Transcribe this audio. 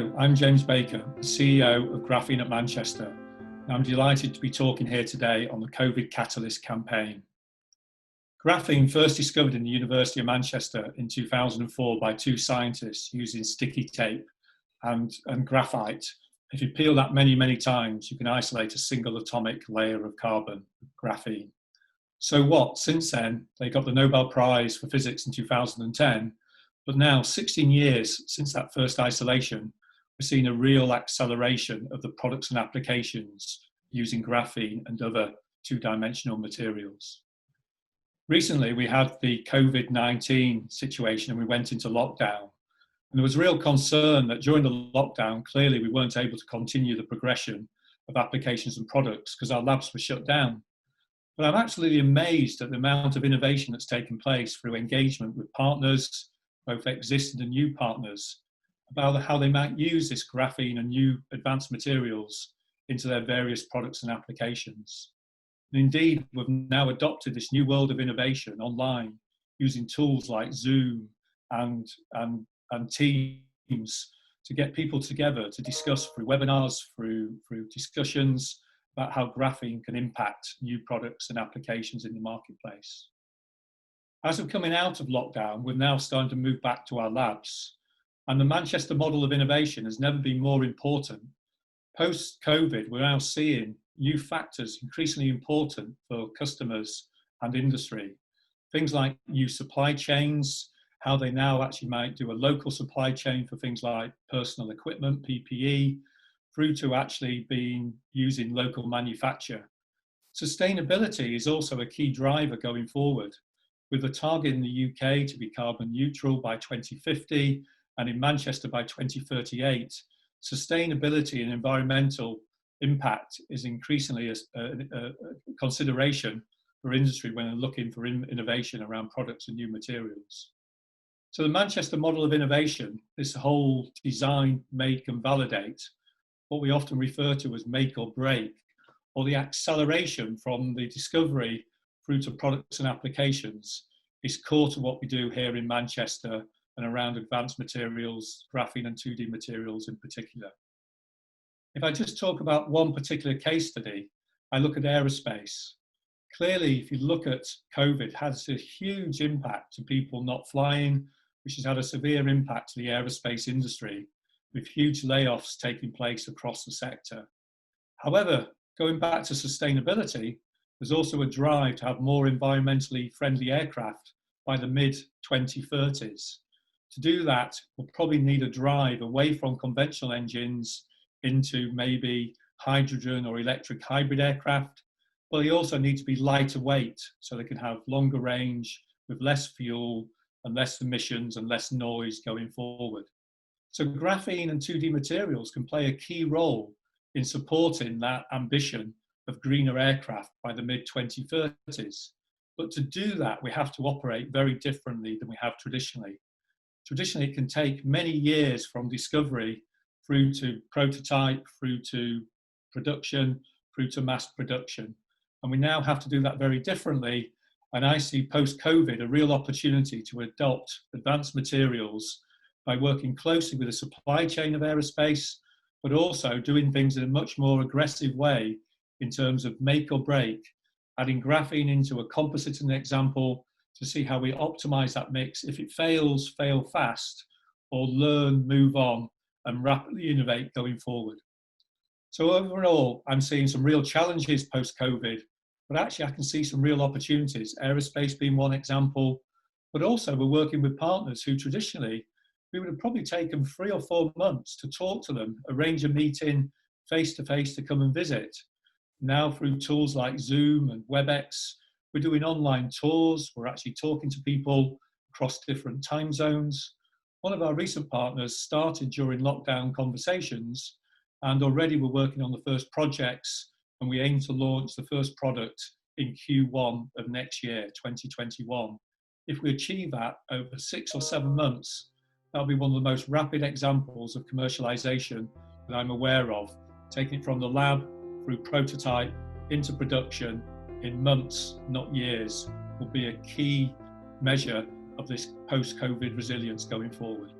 Hello, I'm James Baker, the CEO of Graphene at Manchester. And I'm delighted to be talking here today on the COVID Catalyst campaign. Graphene first discovered in the University of Manchester in 2004 by two scientists using sticky tape and graphite. If you peel that many times, you can isolate a single atomic layer of carbon, graphene. So what? Since then, they got the Nobel Prize for Physics in 2010, but now 16 years since that first isolation, we're seeing a real acceleration of the products and applications using graphene and other two-dimensional materials. Recently, we had the COVID-19 situation and we went into lockdown. And there was real concern that during the lockdown, clearly we weren't able to continue the progression of applications and products because our labs were shut down. But I'm absolutely amazed at the amount of innovation that's taken place through engagement with partners, both existing and new partners, about how they might use this graphene and new advanced materials into their various products and applications. And indeed, we've now adopted this new world of innovation online using tools like Zoom and Teams to get people together to discuss through webinars, through discussions about how graphene can impact new products and applications in the marketplace. As we're coming out of lockdown, we're now starting to move back to our labs. And the Manchester model of innovation has never been more important. Post-COVID, we're now seeing new factors increasingly important for customers and industry. Things like new supply chains, how they now actually might do a local supply chain for things like personal equipment, PPE, through to actually using local manufacture. Sustainability is also a key driver going forward, with a target in the UK to be carbon neutral by 2050 and in Manchester by 2038. Sustainability and environmental impact is increasingly a consideration for industry when they're looking for innovation around products and new materials. So the Manchester model of innovation, this whole design, make and validate, what we often refer to as make or break, or the acceleration from the discovery through to products and applications, is core to what we do here in Manchester and around advanced materials, graphene and 2D materials in particular. If I just talk about one particular case study, I look at aerospace. Clearly, if you look at COVID, it has a huge impact to people not flying, which has had a severe impact to the aerospace industry, with huge layoffs taking place across the sector. However, going back to sustainability, there's also a drive to have more environmentally friendly aircraft by the mid-2030s. To do that, we'll probably need a drive away from conventional engines into maybe hydrogen or electric hybrid aircraft, but they also need to be lighter weight so they can have longer range with less fuel and less emissions and less noise going forward. So graphene and 2D materials can play a key role in supporting that ambition of greener aircraft by the mid-2030s. But to do that, we have to operate very differently than we have traditionally. Traditionally, it can take many years from discovery through to prototype, through to production, through to mass production. And we now have to do that very differently. And I see post-COVID a real opportunity to adopt advanced materials by working closely with the supply chain of aerospace, but also doing things in a much more aggressive way in terms of make or break, adding graphene into a composite as an example to see how we optimize that mix. If it fails, fail fast, or learn, move on, and rapidly innovate going forward. So overall, I'm seeing some real challenges post-COVID, but actually I can see some real opportunities, aerospace being one example, but also we're working with partners who traditionally, we would have probably taken 3 or 4 months to talk to them, arrange a meeting face-to-face to come and visit. Now through tools like Zoom and WebEx, we're doing online tours, we're actually talking to people across different time zones. One of our recent partners started during lockdown conversations, and already we're working on the first projects, and we aim to launch the first product in Q1 of next year, 2021. If we achieve that over 6 or 7 months, that'll be one of the most rapid examples of commercialization that I'm aware of, taking it from the lab through prototype into production in months, not years, will be a key measure of this post-COVID resilience going forward.